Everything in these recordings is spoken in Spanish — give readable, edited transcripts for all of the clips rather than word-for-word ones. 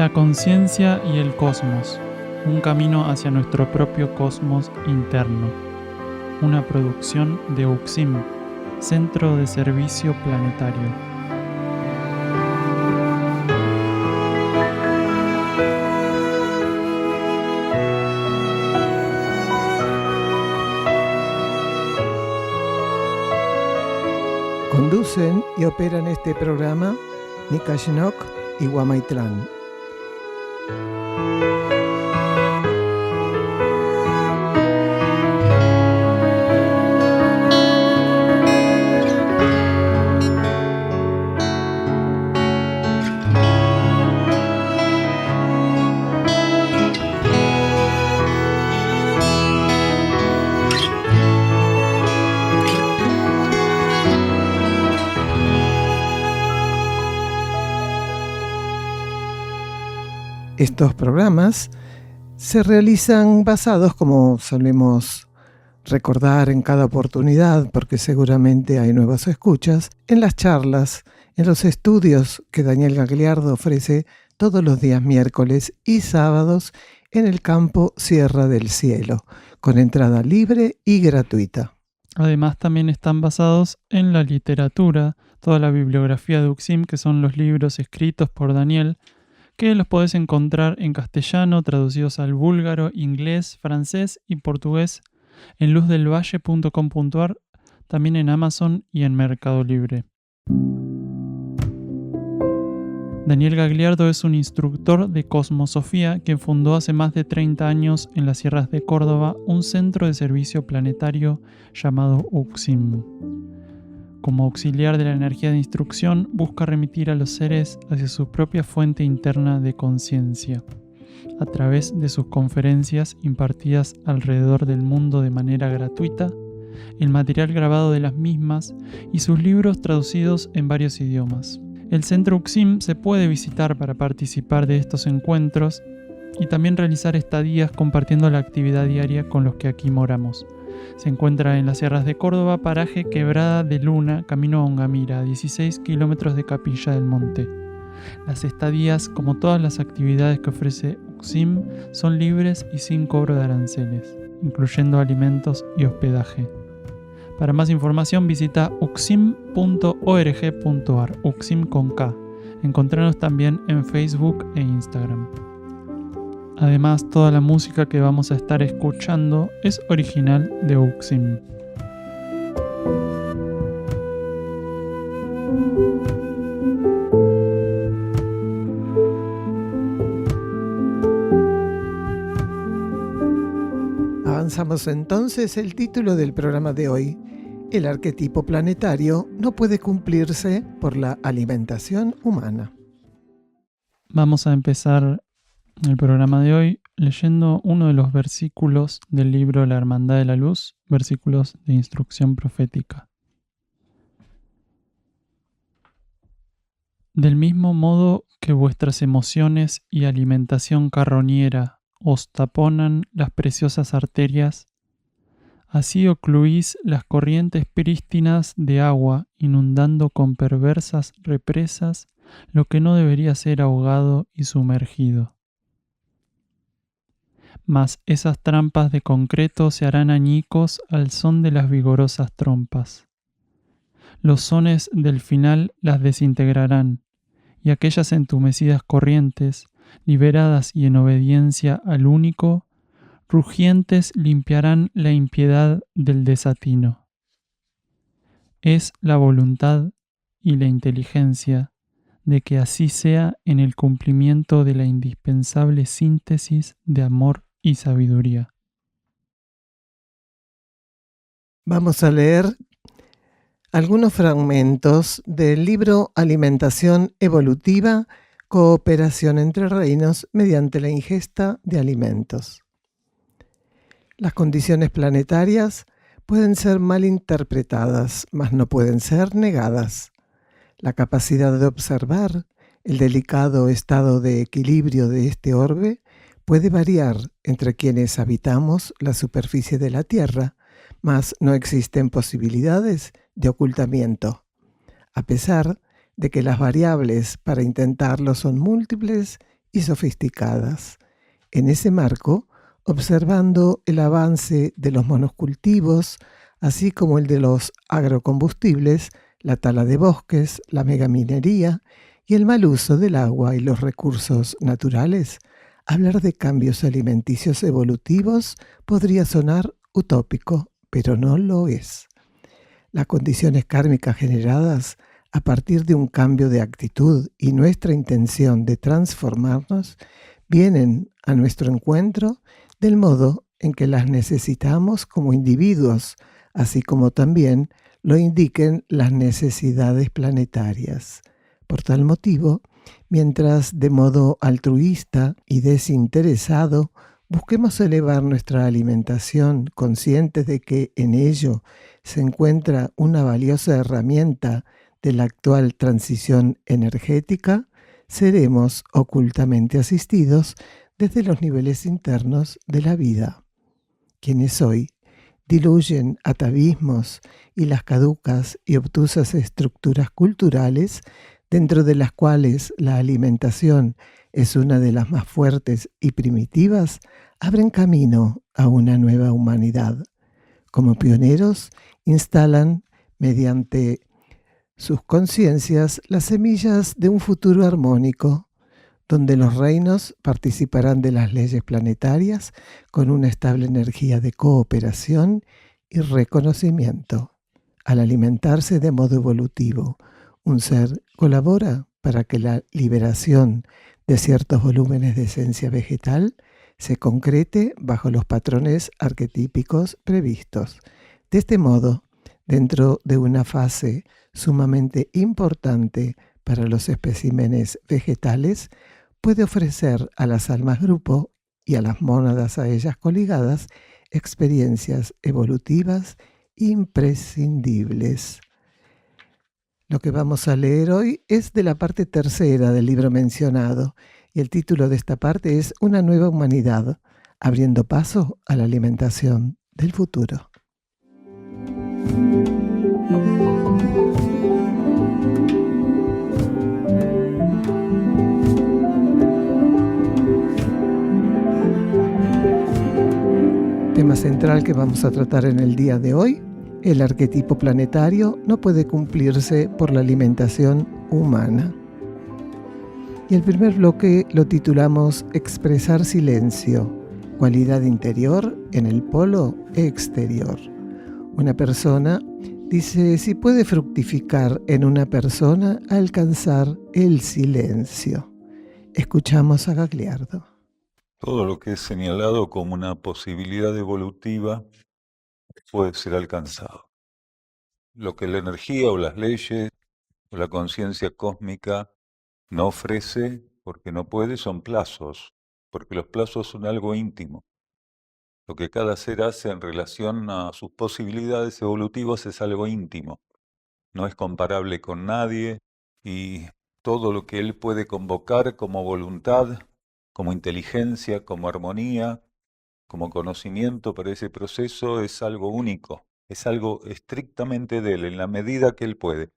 La conciencia y el cosmos, un camino hacia nuestro propio cosmos interno. Una producción de UXIM, Centro de Servicio Planetario. Conducen y operan este programa Nika Shinok y Guamaitlán. Estos programas se realizan basados, como solemos recordar en cada oportunidad, porque seguramente hay nuevas escuchas, en las charlas, en los estudios que Daniel Gagliardo ofrece todos los días miércoles y sábados en el campo Sierra del Cielo, con entrada libre y gratuita. Además, también están basados en la literatura, toda la bibliografía de UXIM, que son los libros escritos por Daniel, que los podés encontrar en castellano, traducidos al búlgaro, inglés, francés y portugués en luzdelvalle.com.ar, también en Amazon y en Mercado Libre. Daniel Gagliardo es un instructor de cosmosofía que fundó hace más de 30 años en las sierras de Córdoba un centro de servicio planetario llamado UXIM. Como auxiliar de la energía de instrucción, busca remitir a los seres hacia su propia fuente interna de conciencia, a través de sus conferencias impartidas alrededor del mundo de manera gratuita, el material grabado de las mismas y sus libros traducidos en varios idiomas. El centro UXIM se puede visitar para participar de estos encuentros y también realizar estadías compartiendo la actividad diaria con los que aquí moramos. Se encuentra en las sierras de Córdoba, paraje Quebrada de Luna, camino a Ongamira, a 16 kilómetros de Capilla del Monte. Las estadías, como todas las actividades que ofrece UXIM, son libres y sin cobro de aranceles, incluyendo alimentos y hospedaje. Para más información visita uxim.org.ar, UXIM con K. Encontranos también en Facebook e Instagram. Además, toda la música que vamos a estar escuchando es original de UXIM. Avanzamos entonces el título del programa de hoy. El arquetipo planetario no puede cumplirse por la alimentación humana. Vamos a empezar el programa de hoy leyendo uno de los versículos del libro La Hermandad de la Luz, versículos de instrucción profética. Del mismo modo que vuestras emociones y alimentación carroñera os taponan las preciosas arterias, así ocluís las corrientes prístinas de agua, inundando con perversas represas lo que no debería ser ahogado y sumergido. Mas esas trampas de concreto se harán añicos al son de las vigorosas trompas. Los sones del final las desintegrarán, y aquellas entumecidas corrientes, liberadas y en obediencia al único, rugientes limpiarán la impiedad del desatino. Es la voluntad y la inteligencia de que así sea en el cumplimiento de la indispensable síntesis de amor y sabiduría. Vamos a leer algunos fragmentos del libro Alimentación Evolutiva, Cooperación entre Reinos mediante la ingesta de alimentos. Las condiciones planetarias pueden ser mal interpretadas, mas no pueden ser negadas. La capacidad de observar el delicado estado de equilibrio de este orbe puede variar entre quienes habitamos la superficie de la Tierra, mas no existen posibilidades de ocultamiento, a pesar de que las variables para intentarlo son múltiples y sofisticadas. En ese marco, observando el avance de los monocultivos, así como el de los agrocombustibles, la tala de bosques, la megaminería y el mal uso del agua y los recursos naturales, hablar de cambios alimenticios evolutivos podría sonar utópico, pero no lo es. Las condiciones kármicas generadas a partir de un cambio de actitud y nuestra intención de transformarnos vienen a nuestro encuentro del modo en que las necesitamos como individuos, así como también lo indiquen las necesidades planetarias. Por tal motivo, mientras de modo altruista y desinteresado busquemos elevar nuestra alimentación conscientes de que en ello se encuentra una valiosa herramienta de la actual transición energética, seremos ocultamente asistidos desde los niveles internos de la vida. Quienes hoy diluyen atavismos y las caducas y obtusas estructuras culturales, dentro de las cuales la alimentación es una de las más fuertes y primitivas, abren camino a una nueva humanidad. Como pioneros, instalan, mediante sus conciencias, las semillas de un futuro armónico, donde los reinos participarán de las leyes planetarias con una estable energía de cooperación y reconocimiento. Al alimentarse de modo evolutivo, un ser colabora para que la liberación de ciertos volúmenes de esencia vegetal se concrete bajo los patrones arquetípicos previstos. De este modo, dentro de una fase sumamente importante para los especímenes vegetales, puede ofrecer a las almas grupo y a las mónadas a ellas coligadas experiencias evolutivas imprescindibles. Lo que vamos a leer hoy es de la parte tercera del libro mencionado, y el título de esta parte es Una nueva humanidad, abriendo paso a la alimentación del futuro. Tema central que vamos a tratar en el día de hoy: el arquetipo planetario no puede cumplirse por la alimentación humana. Y el primer bloque lo titulamos Expresar silencio, cualidad interior en el polo exterior. Una persona dice si puede fructificar en una persona alcanzar el silencio. Escuchamos a Gagliardo. Todo lo que es señalado como una posibilidad evolutiva puede ser alcanzado. Lo que la energía o las leyes o la conciencia cósmica no ofrece porque no puede son plazos, porque los plazos son algo íntimo. Lo que cada ser hace en relación a sus posibilidades evolutivas es algo íntimo. No es comparable con nadie y todo lo que él puede convocar como voluntad, como inteligencia, como armonía, como conocimiento para ese proceso es algo único, es algo estrictamente de él, en la medida que él puede.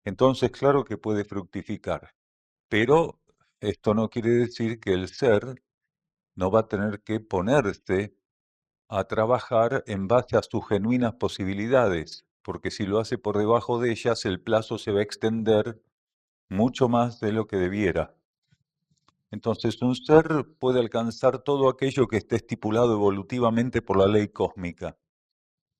Entonces, claro que puede fructificar, pero esto no quiere decir que el ser no va a tener que ponerse a trabajar en base a sus genuinas posibilidades, porque si lo hace por debajo de ellas, el plazo se va a extender mucho más de lo que debiera. Entonces, un ser puede alcanzar todo aquello que esté estipulado evolutivamente por la ley cósmica,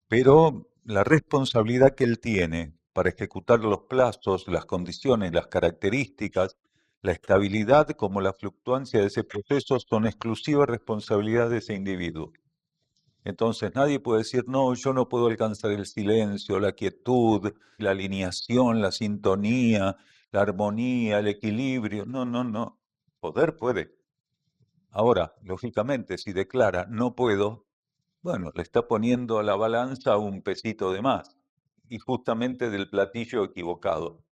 pero la responsabilidad que él tiene para ejecutar los plazos, las condiciones, las características, la estabilidad como la fluctuancia de ese proceso son exclusiva responsabilidad de ese individuo. Entonces nadie puede decir, no, yo no puedo alcanzar el silencio, la quietud, la alineación, la sintonía, la armonía, el equilibrio. No, no, no. Poder puede. Ahora, lógicamente, si declara no puedo, bueno, le está poniendo a la balanza un pesito de más y justamente del platillo equivocado.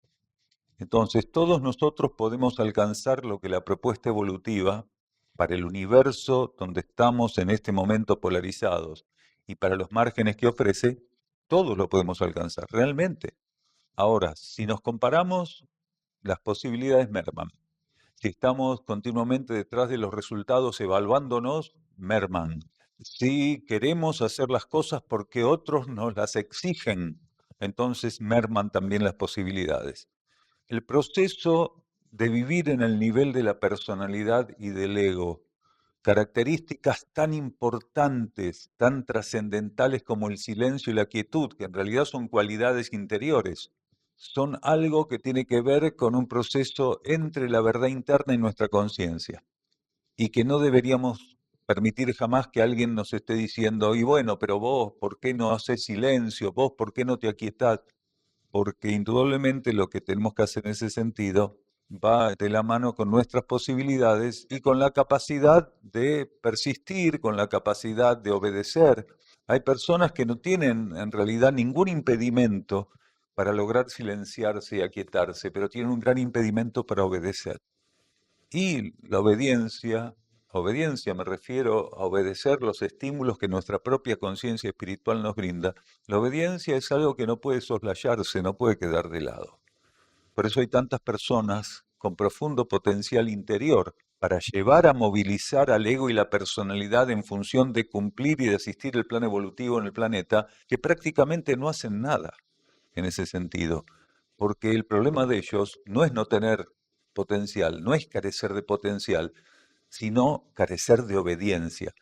Entonces, todos nosotros podemos alcanzar lo que la propuesta evolutiva para el universo donde estamos en este momento polarizados y para los márgenes que ofrece, todos lo podemos alcanzar, realmente. Ahora, si nos comparamos, las posibilidades merman. Si estamos continuamente detrás de los resultados evaluándonos, merman. Si queremos hacer las cosas porque otros nos las exigen, entonces merman también las posibilidades. El proceso de vivir en el nivel de la personalidad y del ego, características tan importantes, tan trascendentales como el silencio y la quietud, que en realidad son cualidades interiores, son algo que tiene que ver con un proceso entre la verdad interna y nuestra conciencia, y que no deberíamos permitir jamás que alguien nos esté diciendo, y bueno, pero vos, ¿por qué no haces silencio? ¿Vos, por qué no te aquietás? Porque indudablemente lo que tenemos que hacer en ese sentido va de la mano con nuestras posibilidades y con la capacidad de persistir, con la capacidad de obedecer. Hay personas que no tienen en realidad ningún impedimento para lograr silenciarse y aquietarse, pero tienen un gran impedimento para obedecer. Y la obediencia me refiero a obedecer los estímulos que nuestra propia conciencia espiritual nos brinda. La obediencia es algo que no puede soslayarse, no puede quedar de lado. Por eso hay tantas personas con profundo potencial interior para llevar a movilizar al ego y la personalidad en función de cumplir y de asistir el plan evolutivo en el planeta, que prácticamente no hacen nada en ese sentido. Porque el problema de ellos no es no tener potencial, no es carecer de potencial, sino carecer de obediencia.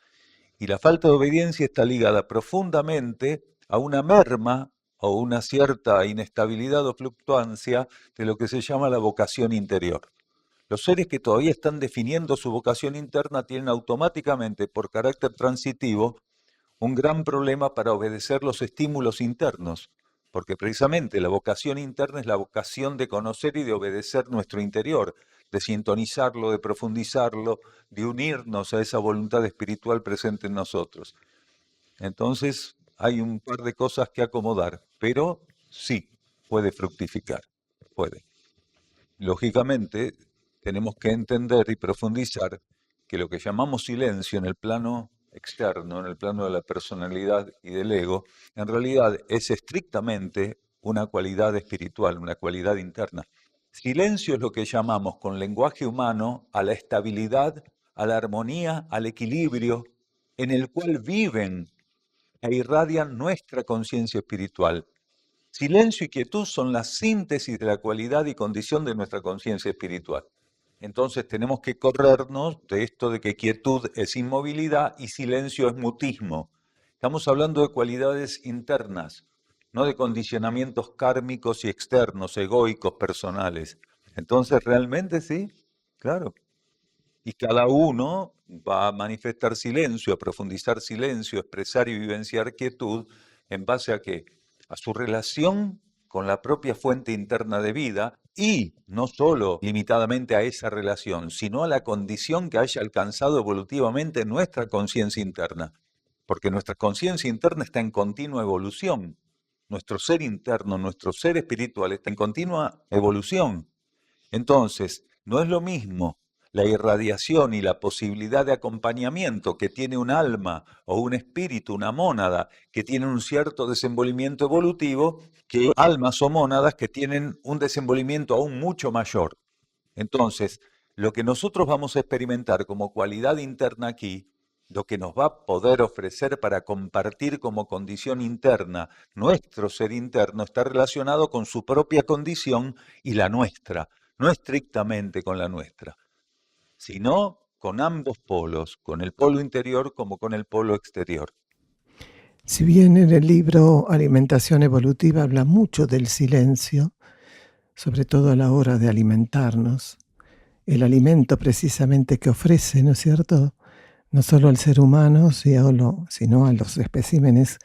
Y la falta de obediencia está ligada profundamente a una merma o una cierta inestabilidad o fluctuancia de lo que se llama la vocación interior. Los seres que todavía están definiendo su vocación interna tienen automáticamente, por carácter transitivo, un gran problema para obedecer los estímulos internos, porque precisamente la vocación interna es la vocación de conocer y de obedecer nuestro interior, de sintonizarlo, de profundizarlo, de unirnos a esa voluntad espiritual presente en nosotros. Entonces, hay un par de cosas que acomodar, pero sí, puede fructificar, puede. Lógicamente, tenemos que entender y profundizar que lo que llamamos silencio en el plano externo, en el plano de la personalidad y del ego, en realidad es estrictamente una cualidad espiritual, una cualidad interna. Silencio es lo que llamamos con lenguaje humano a la estabilidad, a la armonía, al equilibrio en el cual viven e irradian nuestra conciencia espiritual. Silencio y quietud son la síntesis de la cualidad y condición de nuestra conciencia espiritual. Entonces tenemos que corrernos de esto de que quietud es inmovilidad y silencio es mutismo. Estamos hablando de cualidades internas, no de condicionamientos kármicos y externos, egoicos, personales. Entonces realmente sí, claro. Y cada uno va a manifestar silencio, a profundizar silencio, a expresar y vivenciar quietud en base a qué? A su relación con la propia fuente interna de vida y no solo limitadamente a esa relación, sino a la condición que haya alcanzado evolutivamente nuestra conciencia interna. Porque nuestra conciencia interna está en continua evolución. Nuestro ser interno, nuestro ser espiritual está en continua evolución. Entonces, no es lo mismo la irradiación y la posibilidad de acompañamiento que tiene un alma o un espíritu, una mónada, que tiene un cierto desenvolvimiento evolutivo, que almas o mónadas que tienen un desenvolvimiento aún mucho mayor. Entonces, lo que nosotros vamos a experimentar como cualidad interna aquí, lo que nos va a poder ofrecer para compartir como condición interna nuestro ser interno, está relacionado con su propia condición y la nuestra, no estrictamente con la nuestra, sino con ambos polos, con el polo interior como con el polo exterior. Si bien en el libro Alimentación Evolutiva habla mucho del silencio, sobre todo a la hora de alimentarnos, el alimento precisamente que ofrece, ¿no es cierto?, no solo al ser humano, sino a los especímenes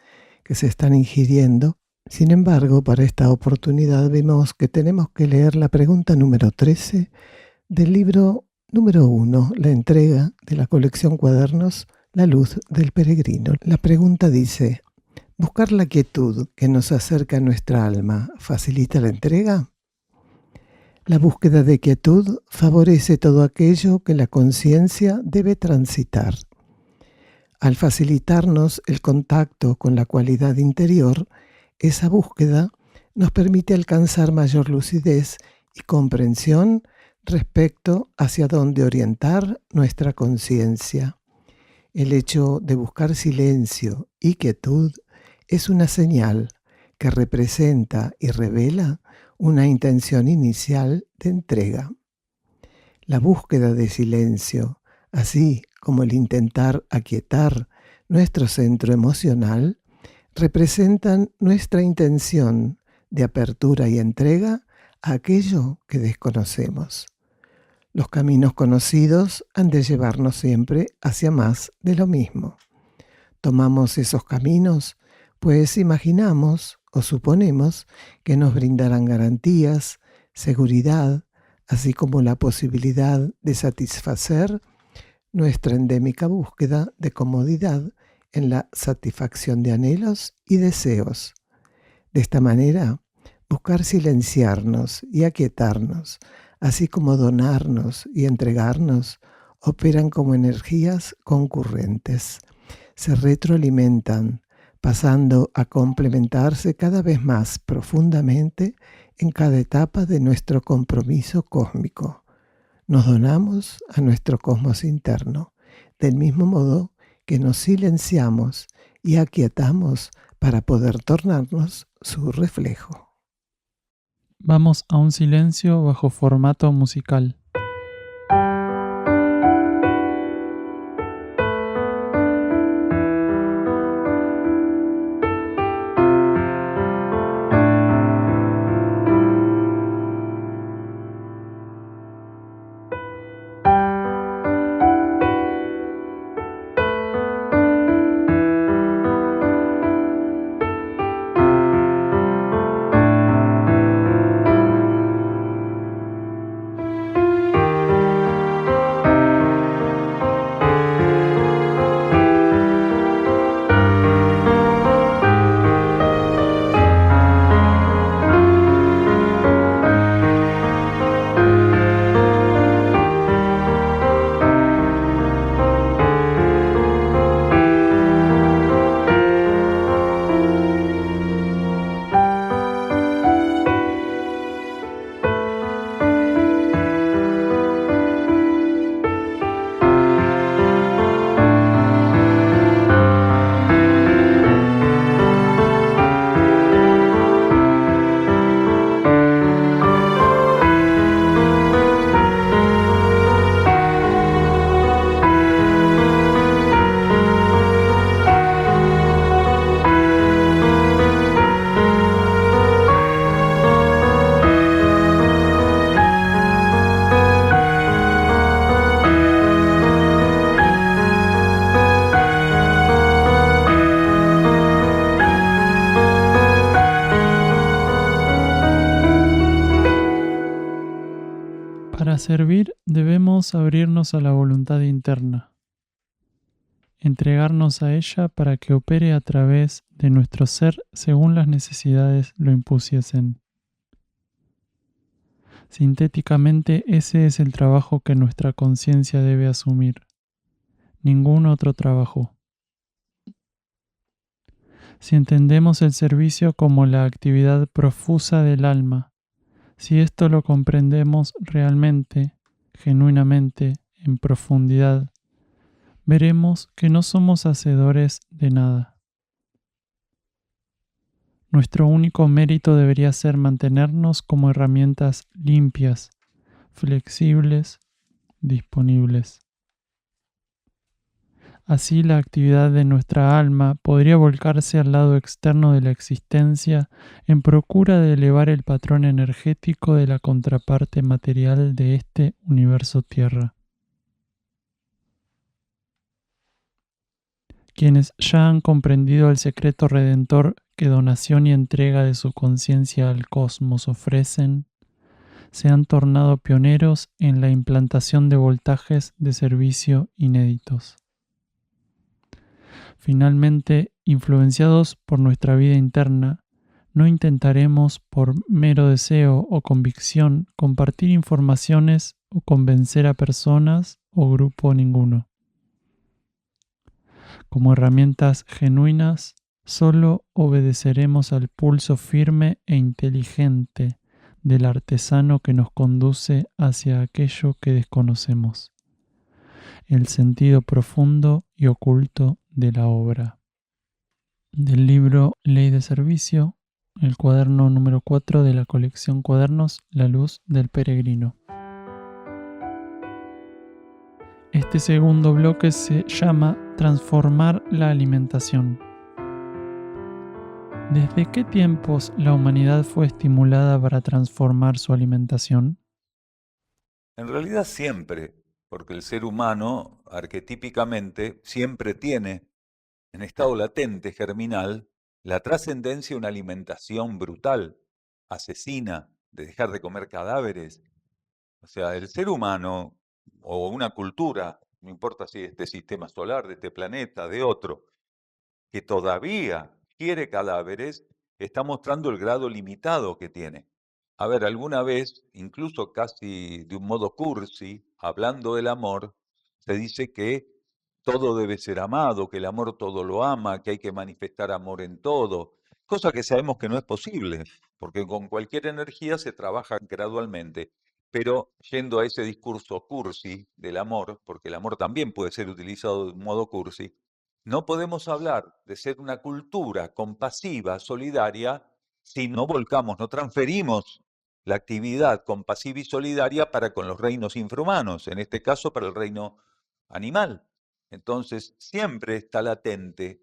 que se están ingiriendo. Sin embargo, para esta oportunidad vimos que tenemos que leer la pregunta número 13 del libro número 1, la entrega de la colección Cuadernos La Luz del Peregrino. La pregunta dice: ¿buscar la quietud que nos acerca a nuestra alma facilita la entrega? La búsqueda de quietud favorece todo aquello que la conciencia debe transitar. Al facilitarnos el contacto con la cualidad interior, esa búsqueda nos permite alcanzar mayor lucidez y comprensión respecto hacia dónde orientar nuestra conciencia. El hecho de buscar silencio y quietud es una señal que representa y revela una intención inicial de entrega. La búsqueda de silencio, así como el intentar aquietar nuestro centro emocional, representan nuestra intención de apertura y entrega a aquello que desconocemos. Los caminos conocidos han de llevarnos siempre hacia más de lo mismo. Tomamos esos caminos, pues imaginamos o suponemos que nos brindarán garantías, seguridad, así como la posibilidad de satisfacer nuestra endémica búsqueda de comodidad en la satisfacción de anhelos y deseos. De esta manera, buscar silenciarnos y aquietarnos, así como donarnos y entregarnos, operan como energías concurrentes. Se retroalimentan, pasando a complementarse cada vez más profundamente en cada etapa de nuestro compromiso cósmico. Nos donamos a nuestro cosmos interno, del mismo modo que nos silenciamos y aquietamos para poder tornarnos su reflejo. Vamos a un silencio bajo formato musical. Para servir debemos abrirnos a la voluntad interna, entregarnos a ella para que opere a través de nuestro ser según las necesidades lo impusiesen. Sintéticamente, ese es el trabajo que nuestra conciencia debe asumir, ningún otro trabajo. Si entendemos el servicio como la actividad profusa del alma, si esto lo comprendemos realmente, genuinamente, en profundidad, veremos que no somos hacedores de nada. Nuestro único mérito debería ser mantenernos como herramientas limpias, flexibles, disponibles. Así la actividad de nuestra alma podría volcarse al lado externo de la existencia en procura de elevar el patrón energético de la contraparte material de este universo Tierra. Quienes ya han comprendido el secreto redentor que donación y entrega de su conciencia al cosmos ofrecen, se han tornado pioneros en la implantación de voltajes de servicio inéditos. Finalmente, influenciados por nuestra vida interna, no intentaremos por mero deseo o convicción compartir informaciones o convencer a personas o grupo ninguno. Como herramientas genuinas, solo obedeceremos al pulso firme e inteligente del artesano que nos conduce hacia aquello que desconocemos, el sentido profundo y oculto de la obra. Del libro Ley de Servicio, el cuaderno número 4 de la colección Cuadernos La Luz del Peregrino. Este segundo bloque se llama Transformar la alimentación. ¿Desde qué tiempos la humanidad fue estimulada para transformar su alimentación? En realidad siempre, porque el ser humano arquetípicamente siempre tiene en estado latente, germinal, la trascendencia de una alimentación brutal, asesina, de dejar de comer cadáveres. O sea, el ser humano o una cultura, no importa si de este sistema solar, de este planeta, de otro, que todavía quiere cadáveres, está mostrando el grado limitado que tiene. A ver, alguna vez, incluso casi de un modo cursi, hablando del amor, se dice que todo debe ser amado, que el amor todo lo ama, que hay que manifestar amor en todo, cosa que sabemos que no es posible, porque con cualquier energía se trabaja gradualmente. Pero yendo a ese discurso cursi del amor, porque el amor también puede ser utilizado de un modo cursi, no podemos hablar de ser una cultura compasiva, solidaria, si no volcamos, no transferimos la actividad compasiva y solidaria para con los reinos infrahumanos, en este caso para el reino animal. Entonces, siempre está latente,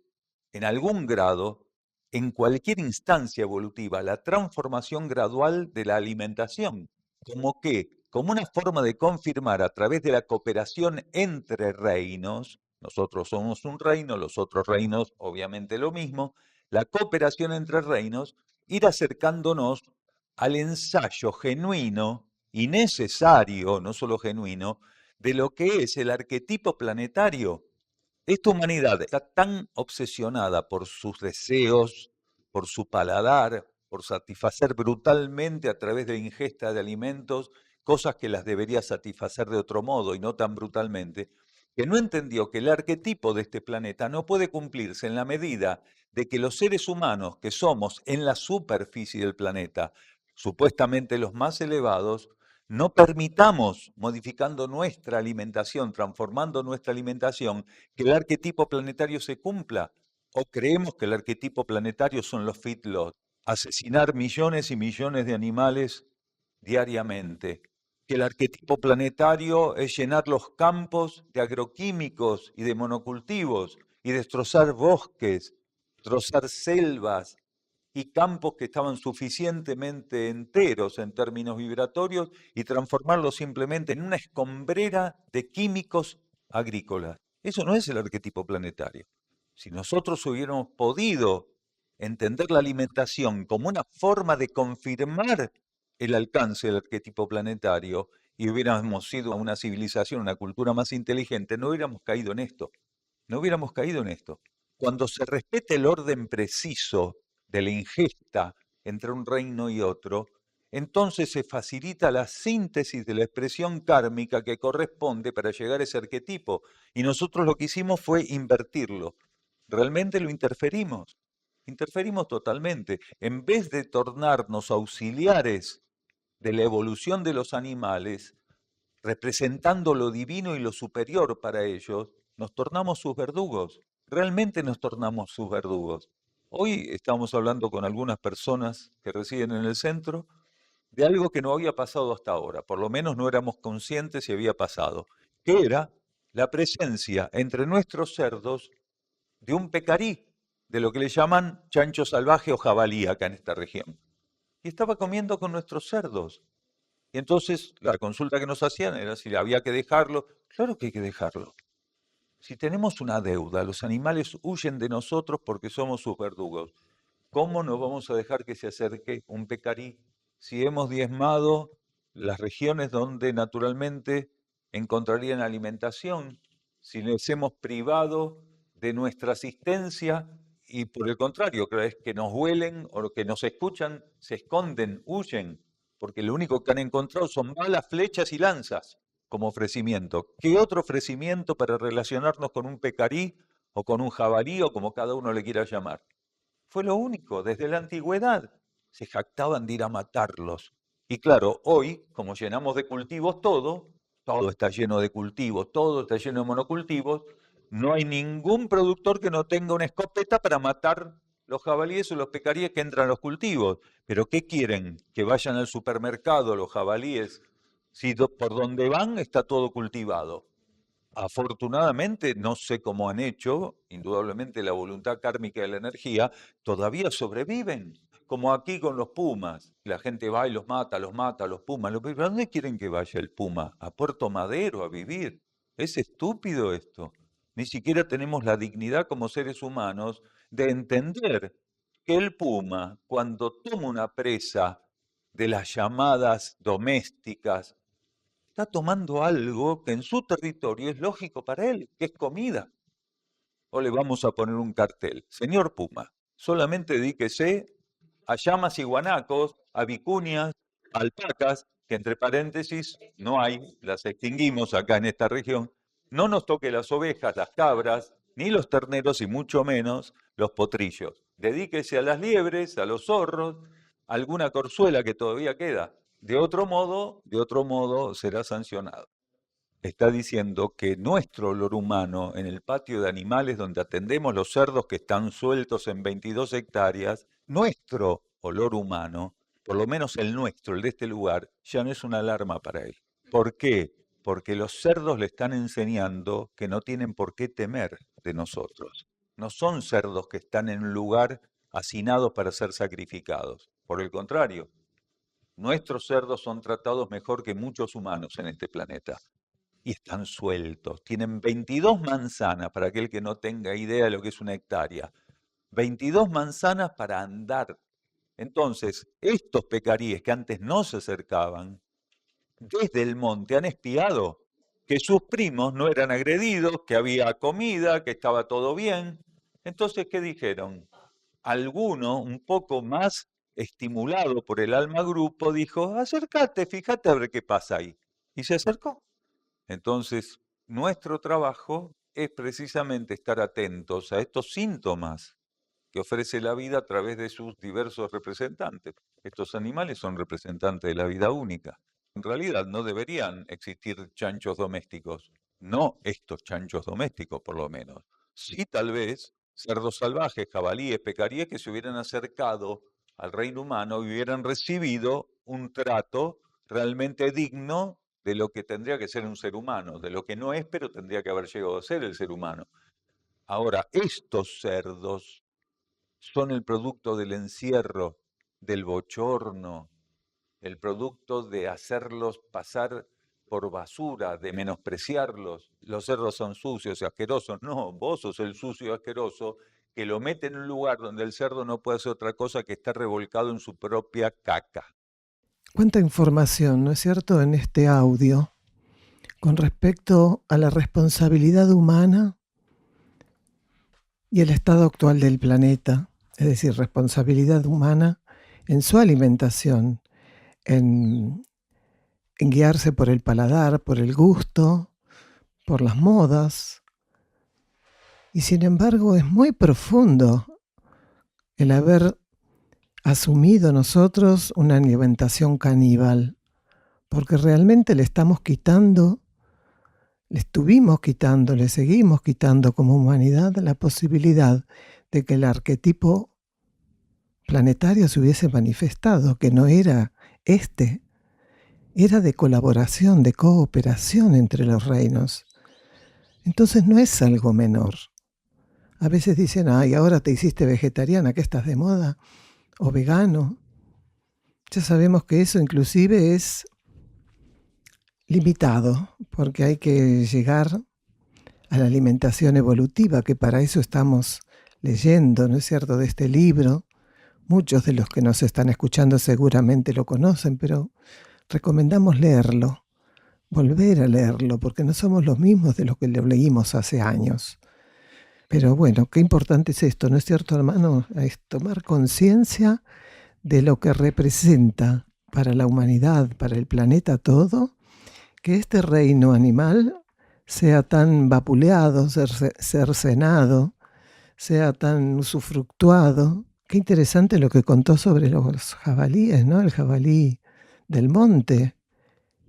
en algún grado, en cualquier instancia evolutiva, la transformación gradual de la alimentación. ¿Como qué? Como una forma de confirmar a través de la cooperación entre reinos, nosotros somos un reino, los otros reinos obviamente lo mismo, la cooperación entre reinos, ir acercándonos al ensayo genuino y necesario, no solo genuino, de lo que es el arquetipo planetario. Esta humanidad está tan obsesionada por sus deseos, por su paladar, por satisfacer brutalmente a través de la ingesta de alimentos cosas que las debería satisfacer de otro modo y no tan brutalmente, que no entendió que el arquetipo de este planeta no puede cumplirse en la medida de que los seres humanos que somos en la superficie del planeta, supuestamente los más elevados, no permitamos, modificando nuestra alimentación, transformando nuestra alimentación, que el arquetipo planetario se cumpla. ¿O creemos que el arquetipo planetario son los feedlots? Asesinar millones y millones de animales diariamente. Que el arquetipo planetario es llenar los campos de agroquímicos y de monocultivos y destrozar bosques, destrozar selvas, y campos que estaban suficientemente enteros en términos vibratorios y transformarlos simplemente en una escombrera de químicos agrícolas. Eso no es el arquetipo planetario. Si nosotros hubiéramos podido entender la alimentación como una forma de confirmar el alcance del arquetipo planetario y hubiéramos sido una civilización, una cultura más inteligente, no hubiéramos caído en esto. No hubiéramos caído en esto. Cuando se respete el orden preciso de la ingesta entre un reino y otro, entonces se facilita la síntesis de la expresión kármica que corresponde para llegar a ese arquetipo. Y nosotros lo que hicimos fue invertirlo. Realmente lo interferimos. Interferimos totalmente. En vez de tornarnos auxiliares de la evolución de los animales, representando lo divino y lo superior para ellos, nos tornamos sus verdugos. Realmente nos tornamos sus verdugos. Hoy estamos hablando con algunas personas que residen en el centro de algo que no había pasado hasta ahora, por lo menos no éramos conscientes si había pasado, que era la presencia entre nuestros cerdos de un pecarí, de lo que le llaman chancho salvaje o jabalí acá en esta región. Y estaba comiendo con nuestros cerdos. Y entonces la consulta que nos hacían era si había que dejarlo. Claro que hay que dejarlo. Si tenemos una deuda, los animales huyen de nosotros porque somos sus verdugos. ¿Cómo no vamos a dejar que se acerque un pecarí si hemos diezmado las regiones donde naturalmente encontrarían alimentación? Si les hemos privado de nuestra asistencia y por el contrario, cada vez que nos huelen o que nos escuchan, se esconden, huyen, porque lo único que han encontrado son balas, flechas y lanzas como ofrecimiento. ¿Qué otro ofrecimiento para relacionarnos con un pecarí o con un jabalí o como cada uno le quiera llamar? Fue lo único, desde la antigüedad se jactaban de ir a matarlos Y claro, hoy, como llenamos de cultivos todo está lleno de cultivos, todo está lleno de monocultivos, no hay ningún productor que no tenga una escopeta para matar los jabalíes o los pecaríes que entran a los cultivos. Pero ¿qué quieren? Que vayan al supermercado los jabalíes, si por donde van está todo cultivado. Afortunadamente, no sé cómo han hecho, indudablemente la voluntad kármica de la energía, todavía sobreviven, como aquí con los pumas. La gente va y los mata, los pumas. ¿Pero a dónde quieren que vaya el puma? A Puerto Madero a vivir. Es estúpido esto. Ni siquiera tenemos la dignidad como seres humanos de entender que el puma, cuando toma una presa de las llamadas domésticas, está tomando algo que en su territorio es lógico para él, que es comida. O le vamos a poner un cartel: señor Puma, solamente dedíquese a llamas y guanacos, a vicuñas, a alpacas, que entre paréntesis no hay, las extinguimos acá en esta región. No nos toque las ovejas, las cabras, ni los terneros y mucho menos los potrillos. Dedíquese a las liebres, a los zorros, a alguna corzuela que todavía queda. De otro modo será sancionado. Está diciendo que nuestro olor humano en el patio de animales donde atendemos los cerdos que están sueltos en 22 hectáreas, nuestro olor humano, por lo menos el nuestro, el de este lugar, ya no es una alarma para él. ¿Por qué? Porque los cerdos le están enseñando que no tienen por qué temer de nosotros. No son cerdos que están en un lugar hacinados para ser sacrificados. Por el contrario, nuestros cerdos son tratados mejor que muchos humanos en este planeta. Y están sueltos. Tienen 22 manzanas, para aquel que no tenga idea de lo que es una hectárea. 22 manzanas para andar. Entonces, estos pecaríes que antes no se acercaban, desde el monte han espiado que sus primos no eran agredidos, que había comida, que estaba todo bien. Entonces, ¿qué dijeron? Alguno, un poco más estimulado por el alma grupo, dijo: acércate, fíjate a ver qué pasa ahí. Y se acercó. Entonces, nuestro trabajo es precisamente estar atentos a estos síntomas que ofrece la vida a través de sus diversos representantes. Estos animales son representantes de la vida única. En realidad no deberían existir chanchos domésticos, no estos chanchos domésticos por lo menos. Sí, tal vez cerdos salvajes, jabalíes, pecaríes que se hubieran acercado al reino humano y hubieran recibido un trato realmente digno de lo que tendría que ser un ser humano, de lo que no es, pero tendría que haber llegado a ser el ser humano. Ahora, estos cerdos son el producto del encierro, del bochorno, el producto de hacerlos pasar por basura, de menospreciarlos. Los cerdos son sucios y asquerosos. No, vos sos el sucio y asqueroso que lo mete en un lugar donde el cerdo no puede hacer otra cosa que estar revolcado en su propia caca. Cuánta información, ¿no es cierto?, en este audio con respecto a la responsabilidad humana y el estado actual del planeta, es decir, responsabilidad humana en su alimentación, en guiarse por el paladar, por el gusto, por las modas. Y sin embargo es muy profundo el haber asumido nosotros una alimentación caníbal, porque realmente le estamos quitando, le estuvimos quitando, le seguimos quitando como humanidad la posibilidad de que el arquetipo planetario se hubiese manifestado, que no era era de colaboración, de cooperación entre los reinos. Entonces no es algo menor. A veces dicen: ay, ahora te hiciste vegetariana, ¿qué estás de moda? O vegano. Ya sabemos que eso inclusive es limitado, porque hay que llegar a la alimentación evolutiva, que para eso estamos leyendo, ¿no es cierto?, de este libro. Muchos de los que nos están escuchando seguramente lo conocen, pero recomendamos leerlo, volver a leerlo, porque no somos los mismos de los que lo leímos hace años. Pero bueno, qué importante es esto, ¿no es cierto, hermano? Es tomar conciencia de lo que representa para la humanidad, para el planeta todo, que este reino animal sea tan vapuleado, cercenado, sea tan usufructuado. Qué interesante lo que contó sobre los jabalíes, ¿no? El jabalí del monte,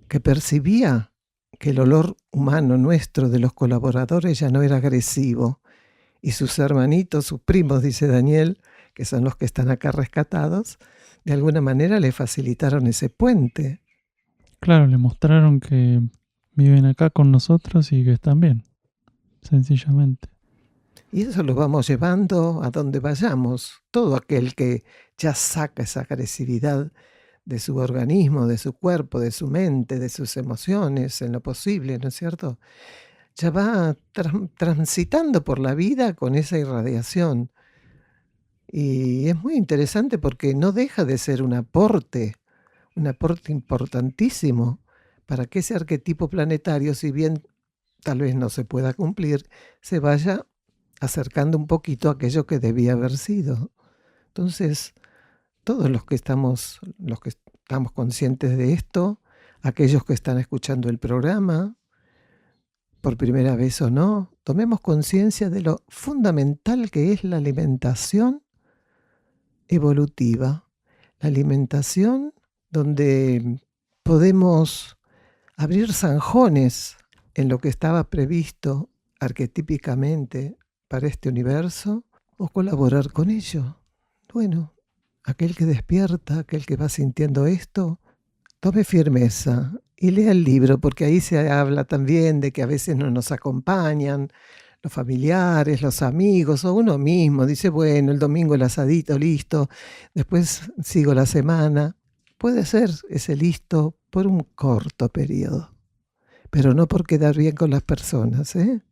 que percibía que el olor humano nuestro de los colaboradores ya no era agresivo, y sus hermanitos, sus primos, dice Daniel, que son los que están acá rescatados, de alguna manera le facilitaron ese puente. Claro, le mostraron que viven acá con nosotros y que están bien, sencillamente. Y eso lo vamos llevando a donde vayamos. Todo aquel que ya saca esa agresividad de su organismo, de su cuerpo, de su mente, de sus emociones, en lo posible, ¿no es cierto? Ya va transitando por la vida con esa irradiación. Y es muy interesante porque no deja de ser un aporte importantísimo para que ese arquetipo planetario, si bien tal vez no se pueda cumplir, se vaya acercando un poquito a aquello que debía haber sido. Entonces, todos los que estamos conscientes de esto, aquellos que están escuchando el programa, por primera vez o no, tomemos conciencia de lo fundamental que es la alimentación evolutiva. La alimentación donde podemos abrir zanjones en lo que estaba previsto arquetípicamente para este universo o colaborar con ello. Bueno, aquel que despierta, aquel que va sintiendo esto, tome firmeza y lea el libro, porque ahí se habla también de que a veces no nos acompañan los familiares, los amigos o uno mismo. Dice, bueno, el domingo el asadito, listo, después sigo la semana. Puede ser ese listo por un corto periodo, pero no por quedar bien con las personas, ¿eh?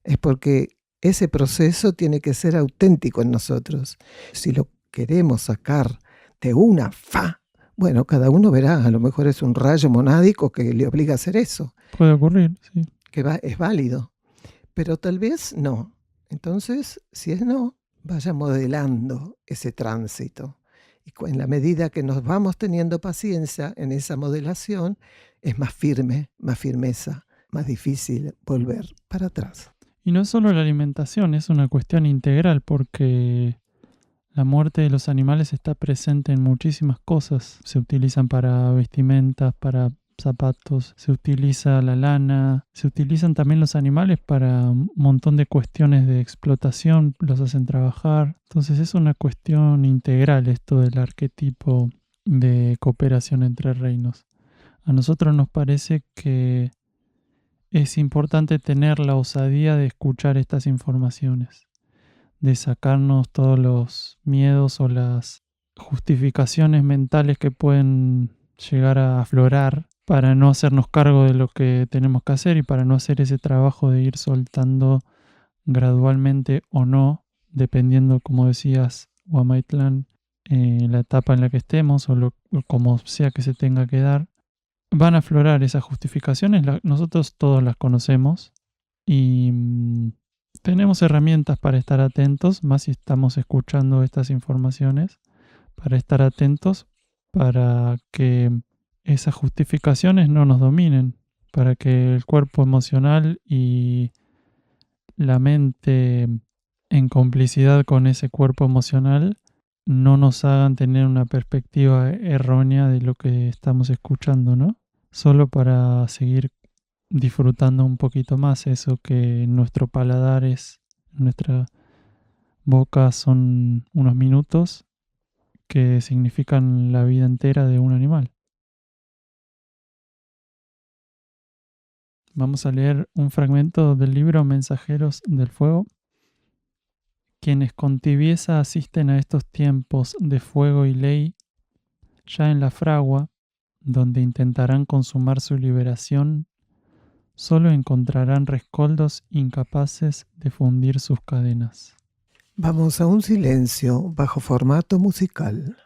Es porque ese proceso tiene que ser auténtico en nosotros. Si lo queremos sacar de una bueno, cada uno verá, a lo mejor es un rayo monádico que le obliga a hacer eso, Puede ocurrir, sí. que es válido, pero tal vez no. Entonces, si es no, vaya modelando ese tránsito. Y en la medida que nos vamos teniendo paciencia en esa modelación, es más firme, más firmeza, más difícil volver para atrás. Y no es solo la alimentación, es una cuestión integral porque la muerte de los animales está presente en muchísimas cosas. Se utilizan para vestimentas, para zapatos, se utiliza la lana, se utilizan también los animales para un montón de cuestiones de explotación, los hacen trabajar. Entonces es una cuestión integral esto del arquetipo de cooperación entre reinos. A nosotros nos parece que es importante tener la osadía de escuchar estas informaciones, de sacarnos todos los miedos o las justificaciones mentales que pueden llegar a aflorar para no hacernos cargo de lo que tenemos que hacer y para no hacer ese trabajo de ir soltando gradualmente o no, dependiendo, como decías, Huamaitlan, la etapa en la que estemos o como sea que se tenga que dar. Van a aflorar esas justificaciones, nosotros todos las conocemos y tenemos herramientas para estar atentos, más si estamos escuchando estas informaciones, para estar atentos, para que esas justificaciones no nos dominen, para que el cuerpo emocional y la mente en complicidad con ese cuerpo emocional no nos hagan tener una perspectiva errónea de lo que estamos escuchando, ¿no? Solo para seguir disfrutando un poquito más eso que en nuestro paladar es, en nuestra boca son unos minutos que significan la vida entera de un animal. Vamos a leer un fragmento del libro Mensajeros del Fuego. Quienes con tibieza asisten a estos tiempos de fuego y ley, ya en la fragua, donde intentarán consumar su liberación, solo encontrarán rescoldos incapaces de fundir sus cadenas. Vamos a un silencio bajo formato musical.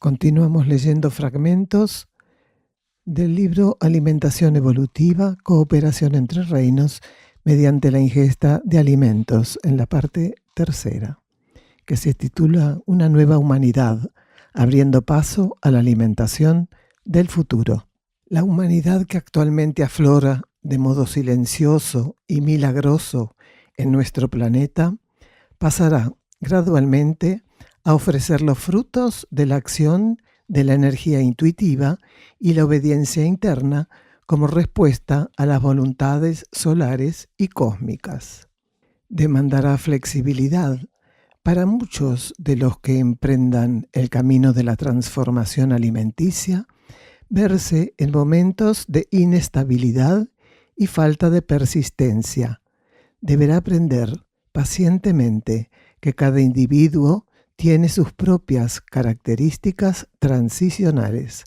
Continuamos leyendo fragmentos del libro Alimentación Evolutiva, Cooperación entre Reinos mediante la ingesta de alimentos, en la parte tercera, que se titula Una nueva humanidad, abriendo paso a la alimentación del futuro. La humanidad que actualmente aflora de modo silencioso y milagroso en nuestro planeta pasará gradualmente a ofrecer los frutos de la acción de la energía intuitiva y la obediencia interna como respuesta a las voluntades solares y cósmicas. Demandará flexibilidad para muchos de los que emprendan el camino de la transformación alimenticia, verse en momentos de inestabilidad y falta de persistencia. Deberá aprender pacientemente que cada individuo tiene sus propias características transicionales,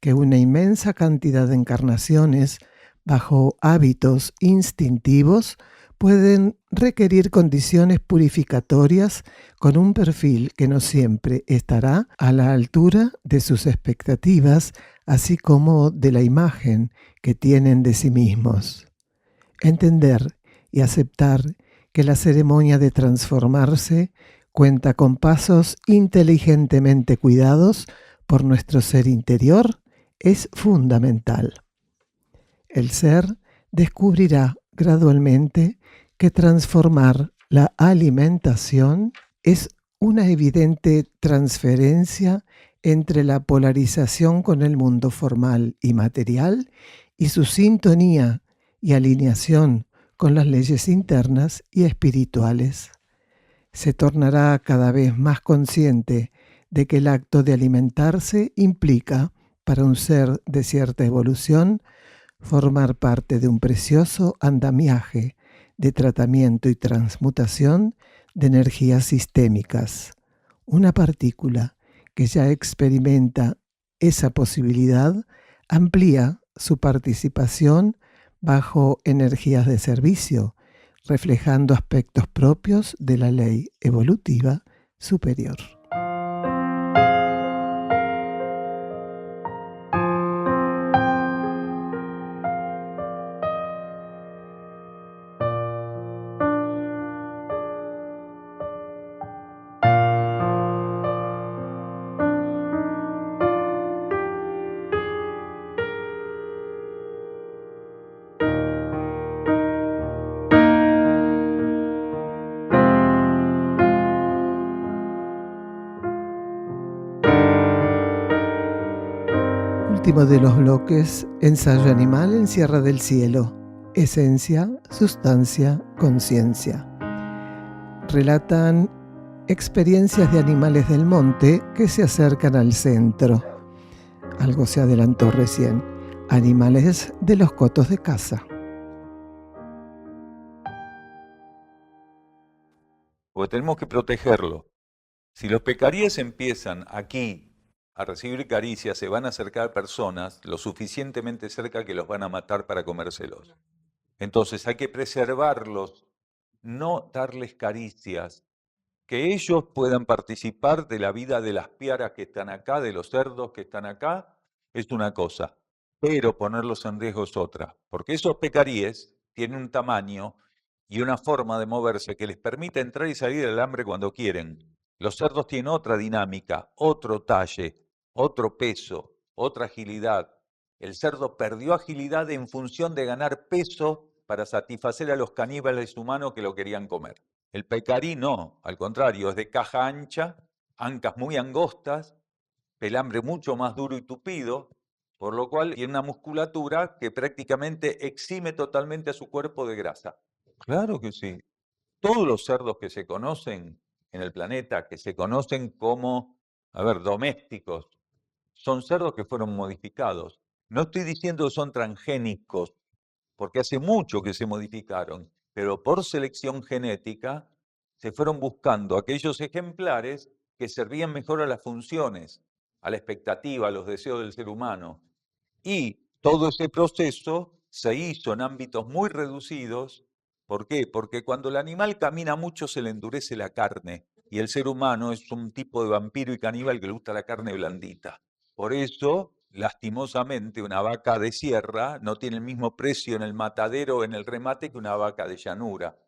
que una inmensa cantidad de encarnaciones bajo hábitos instintivos pueden requerir condiciones purificatorias con un perfil que no siempre estará a la altura de sus expectativas, así como de la imagen que tienen de sí mismos. Entender y aceptar que la ceremonia de transformarse cuenta con pasos inteligentemente cuidados por nuestro ser interior es fundamental. El ser descubrirá gradualmente que transformar la alimentación es una evidente transferencia entre la polarización con el mundo formal y material y su sintonía y alineación con las leyes internas y espirituales. Se tornará cada vez más consciente de que el acto de alimentarse implica, para un ser de cierta evolución, formar parte de un precioso andamiaje de tratamiento y transmutación de energías sistémicas. Una partícula que ya experimenta esa posibilidad amplía su participación bajo energías de servicio, reflejando aspectos propios de la ley evolutiva superior. Último de los bloques, ensayo animal en Sierra del Cielo, esencia, sustancia, conciencia. Relatan experiencias de animales del monte que se acercan al centro. Algo se adelantó recién. Animales de los cotos de caza. Porque tenemos que protegerlo. Si los pecaríes empiezan aquí a recibir caricias, se van a acercar personas lo suficientemente cerca que los van a matar para comérselos. Entonces hay que preservarlos, no darles caricias, que ellos puedan participar de la vida de las piaras que están acá, de los cerdos que están acá, es una cosa, pero ponerlos en riesgo es otra, porque esos pecaríes tienen un tamaño y una forma de moverse que les permite entrar y salir del hambre cuando quieren. Los cerdos tienen otra dinámica, otro talle, otro peso, otra agilidad. El cerdo perdió agilidad en función de ganar peso para satisfacer a los caníbales humanos que lo querían comer. El pecarí no, al contrario, es de caja ancha, ancas muy angostas, pelambre mucho más duro y tupido, por lo cual tiene una musculatura que prácticamente exime totalmente a su cuerpo de grasa. Claro que sí. Todos los cerdos que se conocen en el planeta, que se conocen como, domésticos, son cerdos que fueron modificados. No estoy diciendo que son transgénicos, porque hace mucho que se modificaron, pero por selección genética se fueron buscando aquellos ejemplares que servían mejor a las funciones, a la expectativa, a los deseos del ser humano. Y todo ese proceso se hizo en ámbitos muy reducidos. ¿Por qué? Porque cuando el animal camina mucho se le endurece la carne. y el ser humano es un tipo de vampiro y caníbal que le gusta la carne blandita. Por eso, lastimosamente, una vaca de sierra no tiene el mismo precio en el matadero o en el remate que una vaca de llanura.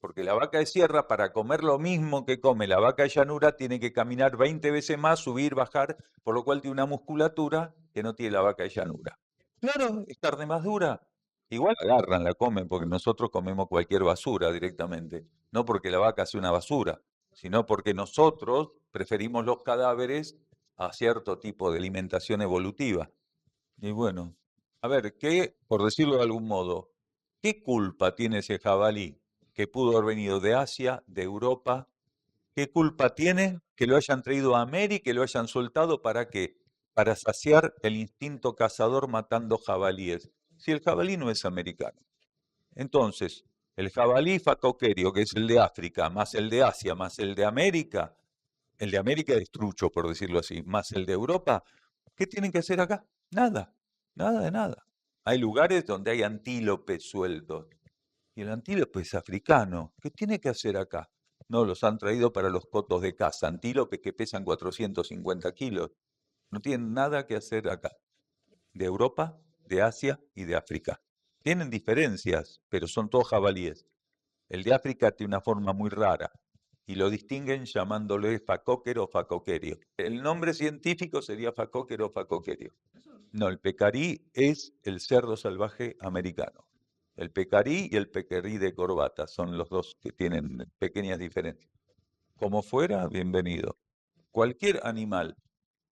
Porque la vaca de sierra, para comer lo mismo que come la vaca de llanura, tiene que caminar 20 veces más, subir, bajar, por lo cual tiene una musculatura que no tiene la vaca de llanura. Claro, es carne más dura. Igual la agarran, la comen, porque nosotros comemos cualquier basura directamente. No porque la vaca sea una basura, sino porque nosotros preferimos los cadáveres a cierto tipo de alimentación evolutiva. Y bueno, a ver, por decirlo de algún modo, ¿qué culpa tiene ese jabalí que pudo haber venido de Asia, de Europa? ¿Qué culpa tiene que lo hayan traído a América, que lo hayan soltado para qué? Para saciar el instinto cazador matando jabalíes. Si el jabalí no es americano. Entonces, el jabalí facoquerio, que es el de África, más el de Asia, más el de América es trucho, por decirlo así, más el de Europa, ¿qué tienen que hacer acá? Nada, nada de nada. Hay lugares donde hay antílopes sueltos. Y el antílope es africano. ¿Qué tiene que hacer acá? No, los han traído para los cotos de caza. Antílopes que pesan 450 kilos. No tienen nada que hacer acá. De Europa, de Asia y de África. Tienen diferencias, pero son todos jabalíes. El de África tiene una forma muy rara y lo distinguen llamándole facóquero o facoquerio. El nombre científico sería facóquero o facoquerio. No, el pecarí es el cerdo salvaje americano. El pecarí y el pecarí de corbata son los dos que tienen pequeñas diferencias. Como fuera, bienvenido. Cualquier animal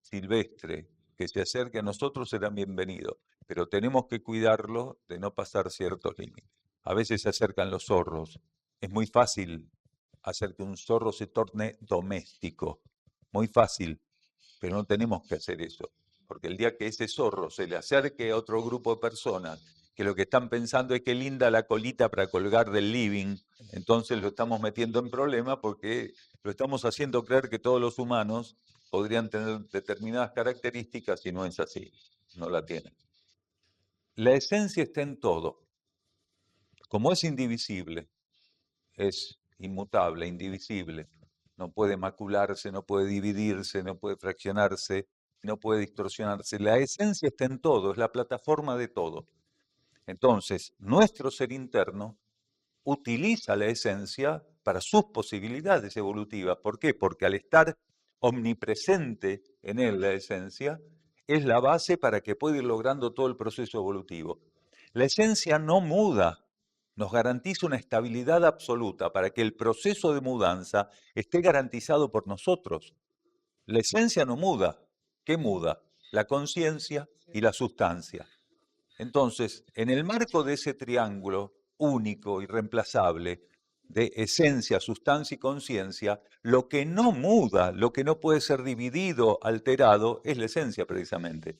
silvestre que se acerque a nosotros será bienvenido, pero tenemos que cuidarlo de no pasar ciertos límites. A veces se acercan los zorros. Es muy fácil hacer que un zorro se torne doméstico. Muy fácil, pero no tenemos que hacer eso. Porque el día que ese zorro se le acerque a otro grupo de personas que lo que están pensando es que linda la colita para colgar del living, entonces lo estamos metiendo en problema porque lo estamos haciendo creer que todos los humanos podrían tener determinadas características y no es así, no la tienen. La esencia está en todo. Como es indivisible, es inmutable, indivisible, no puede macularse, no puede dividirse, no puede fraccionarse, no puede distorsionarse. La esencia está en todo, es la plataforma de todo. Entonces, nuestro ser interno utiliza la esencia para sus posibilidades evolutivas. ¿Por qué? Porque al estar omnipresente en él la esencia, es la base para que pueda ir logrando todo el proceso evolutivo. La esencia no muda, nos garantiza una estabilidad absoluta para que el proceso de mudanza esté garantizado por nosotros. La esencia no muda. ¿Qué muda? La conciencia y la sustancia. Entonces, en el marco de ese triángulo único, irreemplazable, de esencia, sustancia y conciencia, lo que no muda, lo que no puede ser dividido, alterado, es la esencia precisamente.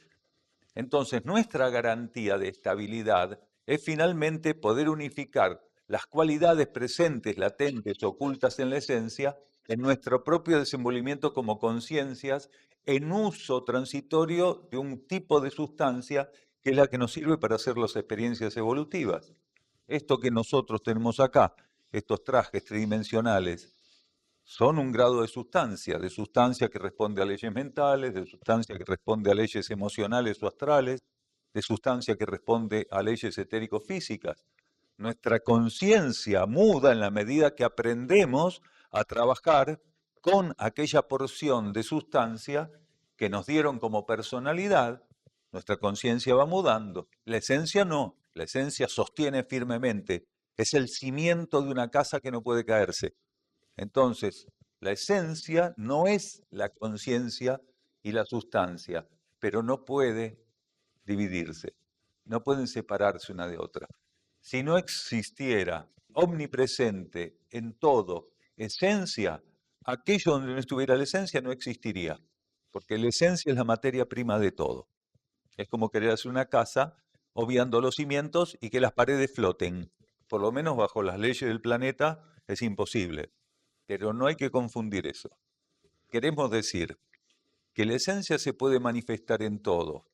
Entonces, nuestra garantía de estabilidad es finalmente poder unificar las cualidades presentes, latentes, ocultas en la esencia, en nuestro propio desenvolvimiento como conciencias, en uso transitorio de un tipo de sustancia que es la que nos sirve para hacer las experiencias evolutivas. Esto que nosotros tenemos acá, estos trajes tridimensionales, son un grado de sustancia que responde a leyes mentales, de sustancia que responde a leyes emocionales o astrales, de sustancia que responde a leyes etérico-físicas. Nuestra conciencia muda en la medida que aprendemos a trabajar con aquella porción de sustancia que nos dieron como personalidad. Nuestra conciencia va mudando. La esencia no, la esencia sostiene firmemente. Es el cimiento de una casa que no puede caerse. Entonces, la esencia no es la conciencia y la sustancia, pero no puede dividirse, no pueden separarse una de otra. Si no existiera omnipresente en todo esencia, aquello donde no estuviera la esencia no existiría, porque la esencia es la materia prima de todo. Es como querer hacer una casa obviando los cimientos y que las paredes floten. Por lo menos bajo las leyes del planeta es imposible. Pero no hay que confundir eso. Queremos decir que la esencia se puede manifestar en todo,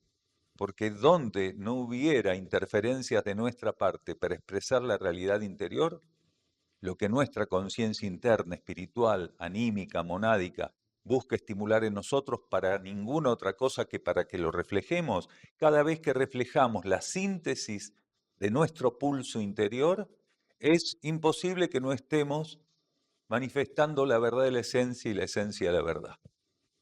porque donde no hubiera interferencias de nuestra parte para expresar la realidad interior, lo que nuestra conciencia interna, espiritual, anímica, monádica, busca estimular en nosotros para ninguna otra cosa que para que lo reflejemos. Cada vez que reflejamos la síntesis de nuestro pulso interior, es imposible que no estemos manifestando la verdad de la esencia y la esencia de la verdad.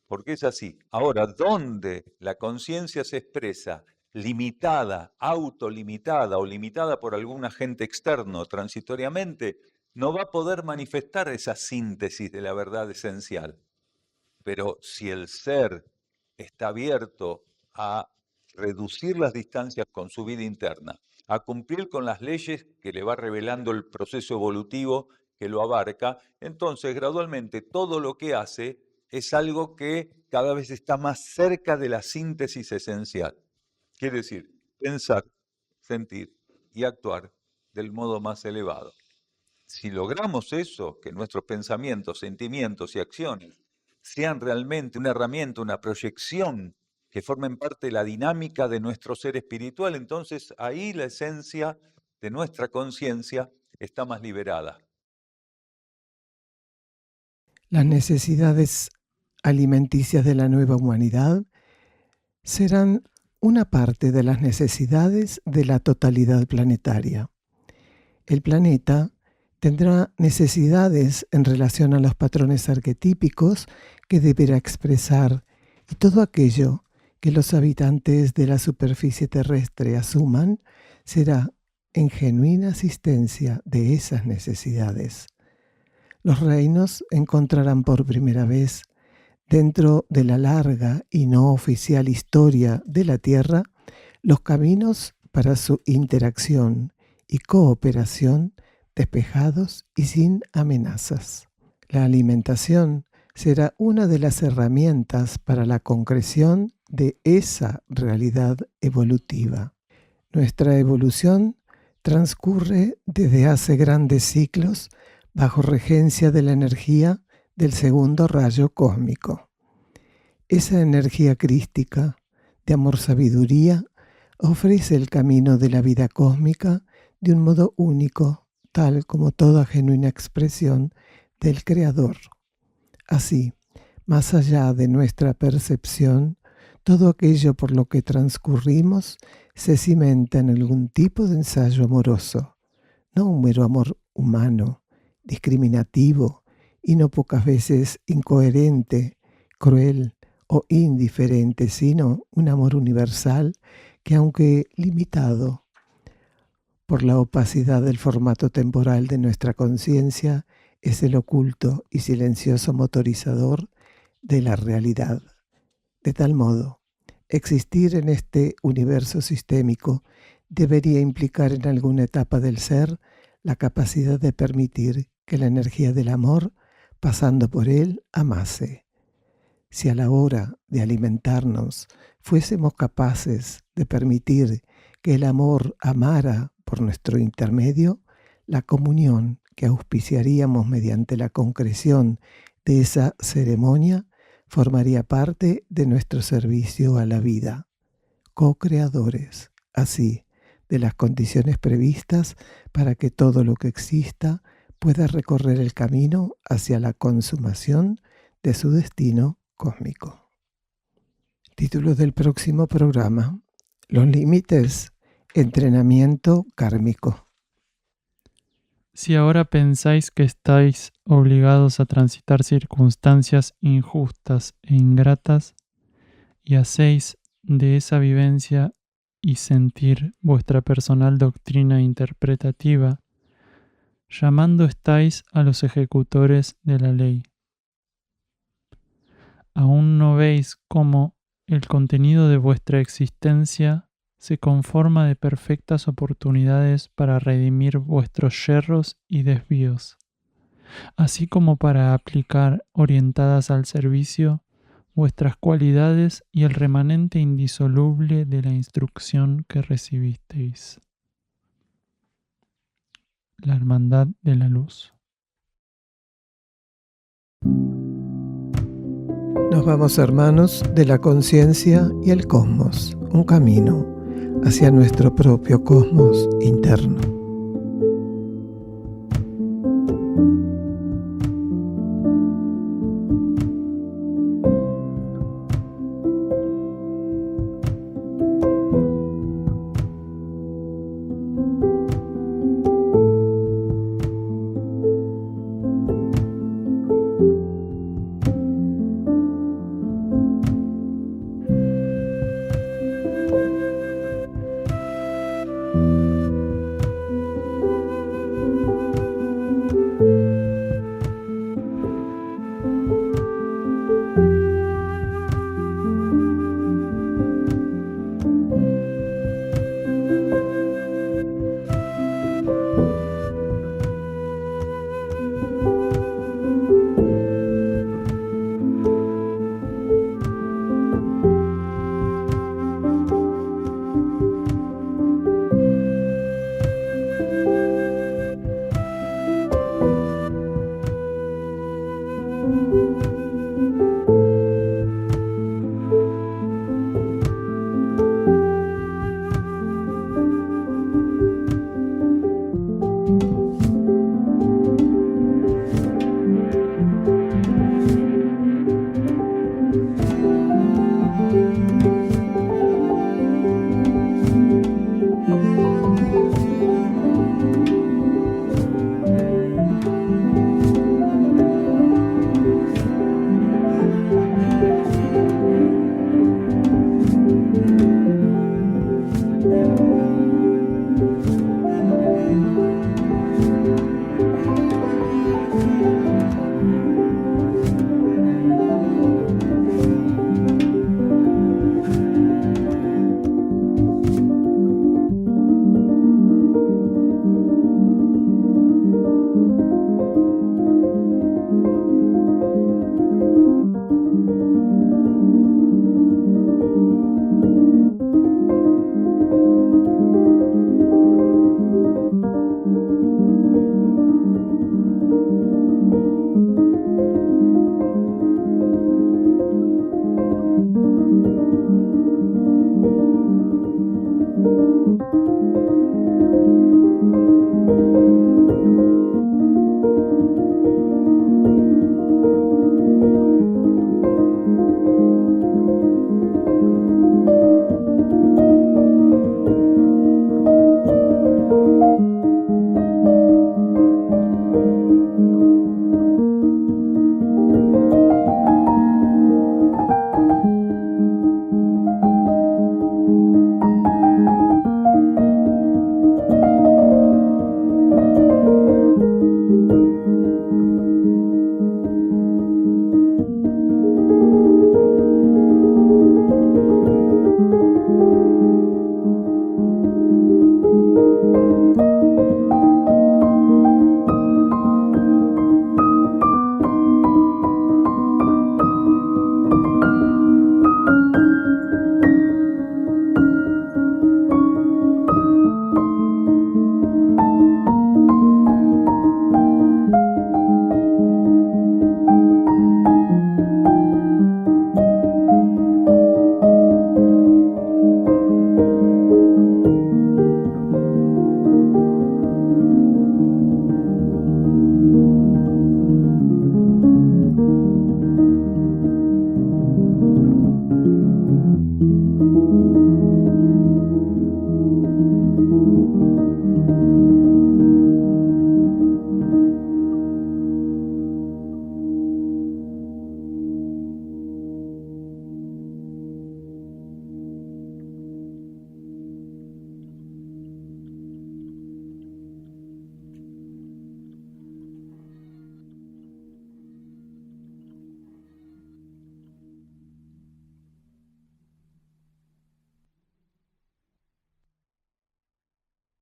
Porque es así. Ahora, ¿dónde la conciencia se expresa limitada, autolimitada o limitada por algún agente externo transitoriamente, no va a poder manifestar esa síntesis de la verdad esencial. Pero si el ser está abierto a reducir las distancias con su vida interna, a cumplir con las leyes que le va revelando el proceso evolutivo que lo abarca, entonces gradualmente todo lo que hace es algo que cada vez está más cerca de la síntesis esencial. Quiere decir, pensar, sentir y actuar del modo más elevado. Si logramos eso, que nuestros pensamientos, sentimientos y acciones sean realmente una herramienta, una proyección que formen parte de la dinámica de nuestro ser espiritual, entonces ahí la esencia de nuestra conciencia está más liberada. Las necesidades alimenticias de la nueva humanidad serán una parte de las necesidades de la totalidad planetaria. El planeta tendrá necesidades en relación a los patrones arquetípicos que deberá expresar, y todo aquello que los habitantes de la superficie terrestre asuman será en genuina asistencia de esas necesidades. Los reinos encontrarán por primera vez, dentro de la larga y no oficial historia de la Tierra, los caminos para su interacción y cooperación despejados y sin amenazas. La alimentación será una de las herramientas para la concreción de esa realidad evolutiva. Nuestra evolución transcurre desde hace grandes ciclos bajo regencia de la energía del segundo rayo cósmico. Esa energía crística de amor-sabiduría ofrece el camino de la vida cósmica de un modo único, tal como toda genuina expresión del Creador. Así, más allá de nuestra percepción, todo aquello por lo que transcurrimos se cimenta en algún tipo de ensayo amoroso, no un mero amor humano, discriminativo y no pocas veces incoherente, cruel o indiferente, sino un amor universal que, aunque limitado por la opacidad del formato temporal de nuestra conciencia, es el oculto y silencioso motorizador de la realidad. De tal modo, existir en este universo sistémico debería implicar en alguna etapa del ser la capacidad de permitir que la energía del amor, pasando por él, amase. Si a la hora de alimentarnos fuésemos capaces de permitir que el amor amara por nuestro intermedio, la comunión que auspiciaríamos mediante la concreción de esa ceremonia formaría parte de nuestro servicio a la vida, co-creadores, así, de las condiciones previstas para que todo lo que exista pueda recorrer el camino hacia la consumación de su destino cósmico. Título del próximo programa: Los límites, entrenamiento kármico. Si ahora pensáis que estáis obligados a transitar circunstancias injustas e ingratas y hacéis de esa vivencia y sentir vuestra personal doctrina interpretativa, llamando estáis a los ejecutores de la ley. ¿Aún no veis cómo el contenido de vuestra existencia se conforma de perfectas oportunidades para redimir vuestros yerros y desvíos, así como para aplicar, orientadas al servicio, vuestras cualidades y el remanente indisoluble de la instrucción que recibisteis? La Hermandad de la Luz. Nos vamos, hermanos, de la conciencia y el cosmos, un camino hacia nuestro propio cosmos interno. Música